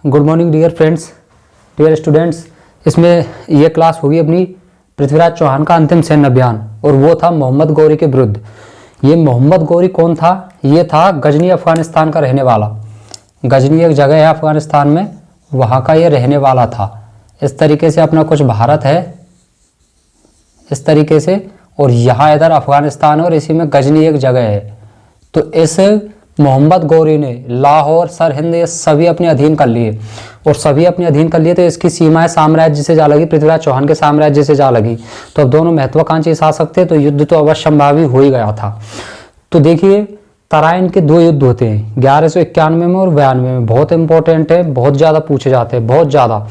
Good morning dear friends, dear students. इसमें ये class होगी अपनी पृथ्वीराज चौहान का अंतिम सैन्य अभियान, और वो था मोहम्मद गौरी के विरुद्ध। ये मोहम्मद गौरी कौन था? ये था गजनी अफगानिस्तान का रहने वाला। गजनी एक जगह है अफगानिस्तान में, वहाँ का ये रहने वाला था। इस तरीके से अपना कुछ भारत है इस तरीके से, और यहाँ इधर अफगानिस्तान और इसी में गजनी एक जगह है। तो इस मोहम्मद गौरी ने लाहौर, सरहिंद ये सभी अपने अधीन कर लिए, और सभी अपने अधीन कर लिए तो इसकी सीमाएं साम्राज्य से जा लगी, पृथ्वीराज चौहान के साम्राज्य से जा लगी। तो अब दोनों महत्वाकांक्षी शासक थे, तो युद्ध तो अवश्यंभावी हो ही गया था। तो देखिए, तराइन के दो युद्ध होते हैं 1191 में और 92 में। बहुत इंपॉर्टेंट है, बहुत ज़्यादा पूछे जाते हैं, बहुत ज़्यादा।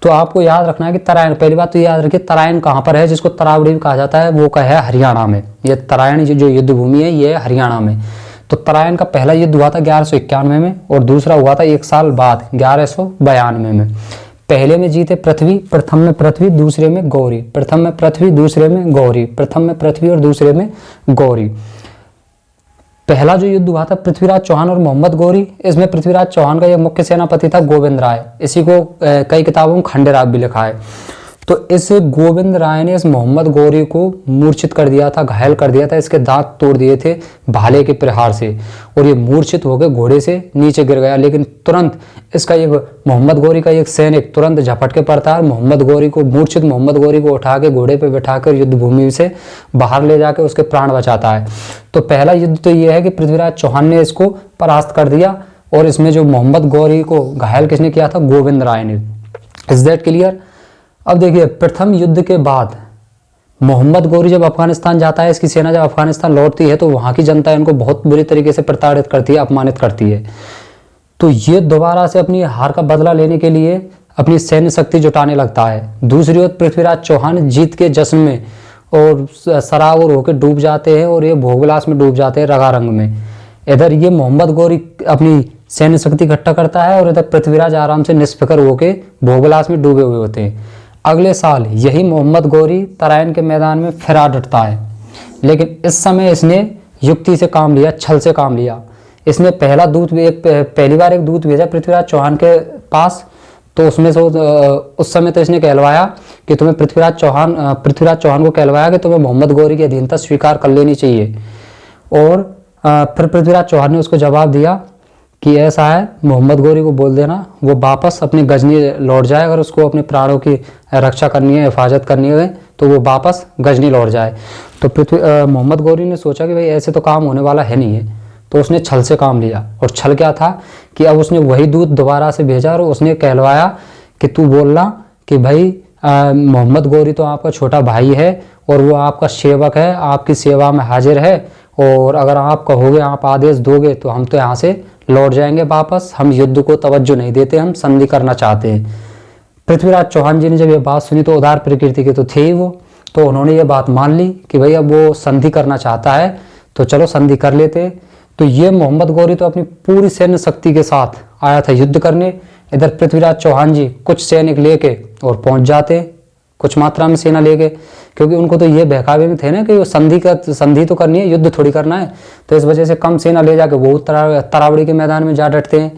तो आपको याद रखना है कि तराइन, पहली बात तो याद रखिए तराइन कहाँ पर है, जिसको तरावड़ी भी कहा जाता है, वो का है हरियाणा में। ये तराइन जो युद्ध भूमि है ये है हरियाणा में। तो तराइन का पहला युद्ध हुआ था 1191 में, और दूसरा हुआ था 1 साल बाद 1192 में। पहले में जीते पृथ्वी, प्रथम में पृथ्वी, दूसरे में गौरी, प्रथम में पृथ्वी, दूसरे में गौरी, प्रथम में पृथ्वी और दूसरे में गौरी। पहला जो युद्ध हुआ था पृथ्वीराज चौहान और मोहम्मद गौरी, इसमें पृथ्वीराज चौहान का एक मुख्य सेनापति था गोविंद राय। इसी को कई किताबों में खंडेराव भी लिखा है। तो इस गोविंद राय ने इस मोहम्मद गौरी को मूर्छित कर दिया था, घायल कर दिया था। इसके दांत तोड़ दिए थे भाले के प्रहार से, और ये मूर्छित होकर घोड़े से नीचे गिर गया। लेकिन तुरंत इसका एक मोहम्मद गौरी का एक सैनिक तुरंत झपट के पड़ता है, मोहम्मद गौरी को, मूर्छित मोहम्मद गौरी को उठा के घोड़े पर बैठाकर युद्ध भूमि से बाहर ले जाकर उसके प्राण बचाता है। तो पहला युद्ध तो ये है कि पृथ्वीराज चौहान ने इसको परास्त कर दिया, और इसमें जो मोहम्मद गौरी को घायल किसने किया था? गोविंद राय ने। Is that clear? अब देखिए, प्रथम युद्ध के बाद मोहम्मद गौरी जब अफगानिस्तान जाता है, इसकी सेना जब अफगानिस्तान लौटती है, तो वहाँ की जनता इनको बहुत बुरी तरीके से प्रताड़ित करती है, अपमानित करती है। तो ये दोबारा से अपनी हार का बदला लेने के लिए अपनी सैन्य शक्ति जुटाने लगता है। दूसरी ओर पृथ्वीराज चौहान जीत के जश्न में और सरावर होकर डूब जाते हैं, और ये भोगविलास में डूब जाते हैं, रंगारंग में। इधर ये मोहम्मद गौरी अपनी सैन्य शक्ति इकट्ठा करता है, और इधर पृथ्वीराज आराम से निष्फिक्र होकर भोगविलास में डूबे हुए होते हैं। अगले साल यही मोहम्मद गौरी तराइन के मैदान में फिर आ डटता है, लेकिन इस समय इसने युक्ति से काम लिया, छल से काम लिया। इसने पहली बार एक दूत भेजा पृथ्वीराज चौहान के पास। तो उसमें से उस समय तो इसने कहलवाया कि तुम्हें पृथ्वीराज चौहान को कहलवाया कि तुम्हें मोहम्मद गौरी की अधीनता स्वीकार कर लेनी चाहिए। और फिर पृथ्वीराज चौहान ने उसको जवाब दिया कि ऐसा है, मोहम्मद गौरी को बोल देना वो वापस अपनी गजनी लौट जाए। अगर उसको अपने प्राणों की रक्षा करनी है, हिफाजत करनी है, तो वो वापस गजनी लौट जाए। तो मोहम्मद गौरी ने सोचा कि भाई ऐसे तो काम होने वाला है नहीं है, तो उसने छल से काम लिया। और छल क्या था कि अब उसने वही दूत दोबारा से भेजा, और उसने कहलवाया कि तू बोलना कि भाई मोहम्मद गौरी तो आपका छोटा भाई है, और वो आपका सेवक है, आपकी सेवा में हाजिर है, और अगर आप कहोगे, आप आदेश दोगे, तो हम तो यहाँ से लौट जाएंगे वापस। हम युद्ध को तवज्जो नहीं देते, हम संधि करना चाहते हैं। पृथ्वीराज चौहान जी ने जब ये बात सुनी, तो उदार प्रकृति के तो थे ही वो, तो उन्होंने ये बात मान ली कि भाई अब वो संधि करना चाहता है, तो चलो संधि कर लेते। तो ये मोहम्मद गौरी तो अपनी पूरी सैन्य शक्ति के साथ आया था युद्ध करने। इधर पृथ्वीराज चौहान जी कुछ सैनिक लेके और पहुंच जाते, कुछ मात्रा में सेना लेके, क्योंकि उनको तो ये बहकावे में थे ना कि वो संधि तो करनी है, युद्ध थोड़ी करना है। तो इस वजह से कम सेना ले जाके वो तरावड़ी के मैदान में जा डटते हैं।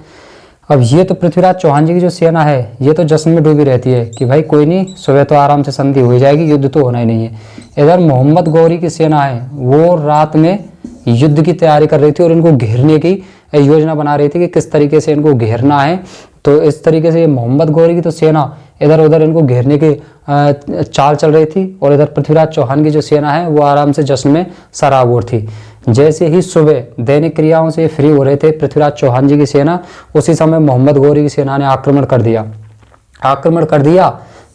अब ये तो पृथ्वीराज चौहान जी की जो सेना है, ये तो जश्न में डूबी रहती है कि भाई कोई नहीं, सुबह तो आराम से संधि हो जाएगी, युद्ध तो होना ही नहीं है। इधर मोहम्मद गौरी की सेना है, वो रात में युद्ध की तैयारी कर रही थी, और इनको घेरने की योजना बना रही थी कि किस तरीके से इनको घेरना है। तो इस तरीके से मोहम्मद गौरी की तो सेना इधर उधर इनको घेरने की चाल चल रही थी, और इधर पृथ्वीराज चौहान की जो सेना है वो आराम से जश्न में सराबोर थी। जैसे ही सुबह दैनिक क्रियाओं से फ्री हो रहे थे पृथ्वीराज चौहान जी की सेना, उसी समय मोहम्मद गौरी की सेना ने आक्रमण कर दिया।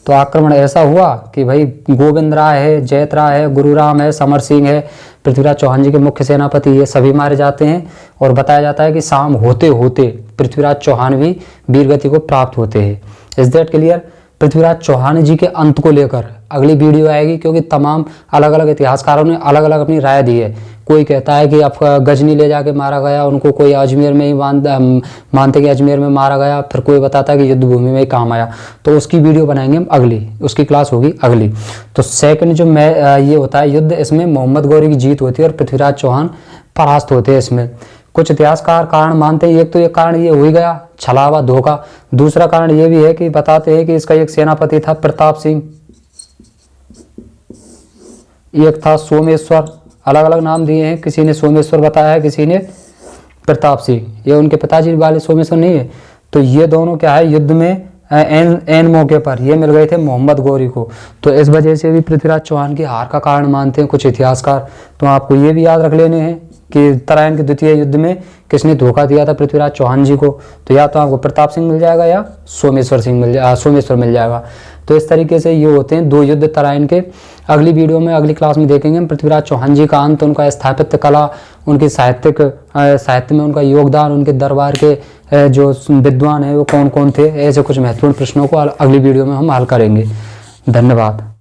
तो आक्रमण ऐसा हुआ कि भाई गोविंद राय है, जैत राय है, गुरुराम है, समर सिंह है, पृथ्वीराज चौहान जी के मुख्य सेनापति, ये सभी मारे जाते हैं। और बताया जाता है कि शाम होते होते पृथ्वीराज चौहान भी वीरगति को प्राप्त होते हैं। Is that clear? Prithviraj Chauhan ji के अंत को लेकर अगली वीडियो आएगी, क्योंकि तमाम अलग अलग इतिहासकारों ने अलग अलग अपनी राय दी है। कोई कहता है कि अब गजनी ले जाके मारा गया उनको, कोई अजमेर में ही मानते कि अजमेर में मारा गया, फिर कोई बताता है कि युद्ध भूमि में ही काम आया। तो उसकी वीडियो बनाएंगे हम अगली, उसकी क्लास होगी अगली। तो सेकंड जो ये होता है युद्ध, इसमें मोहम्मद गौरी की जीत होती है और पृथ्वीराज चौहान परास्त होते हैं। इसमें कुछ इतिहासकार कारण मानते हैं, एक तो एक कारण ये हो ही गया छलावा धोखा, दूसरा कारण ये भी है कि बताते हैं कि इसका एक सेनापति था प्रताप सिंह, एक था सोमेश्वर, अलग अलग नाम दिए हैं, किसी ने सोमेश्वर बताया है, किसी ने प्रताप सिंह, ये उनके पिताजी वाले सोमेश्वर नहीं है। तो ये दोनों क्या है युद्ध में एन मौके पर ये मिल गए थे मोहम्मद गौरी को, तो इस वजह से भी पृथ्वीराज चौहान की हार का कारण मानते हैं कुछ इतिहासकार। तो आपको ये भी याद रख लेने हैं कि तराइन के द्वितीय युद्ध में किसने धोखा दिया था पृथ्वीराज चौहान जी को, तो या तो आपको प्रताप सिंह मिल जाएगा या सोमेश्वर मिल जाएगा। तो इस तरीके से ये होते हैं 2 युद्ध तराइन के। अगली वीडियो में अगली क्लास में देखेंगे हम पृथ्वीराज चौहान जी का अंत, उनका स्थापत्य कला, उनकी साहित्य में उनका योगदान, उनके दरबार के जो विद्वान हैं वो कौन कौन थे, ऐसे कुछ महत्वपूर्ण प्रश्नों को अगली वीडियो में हम हल करेंगे। धन्यवाद।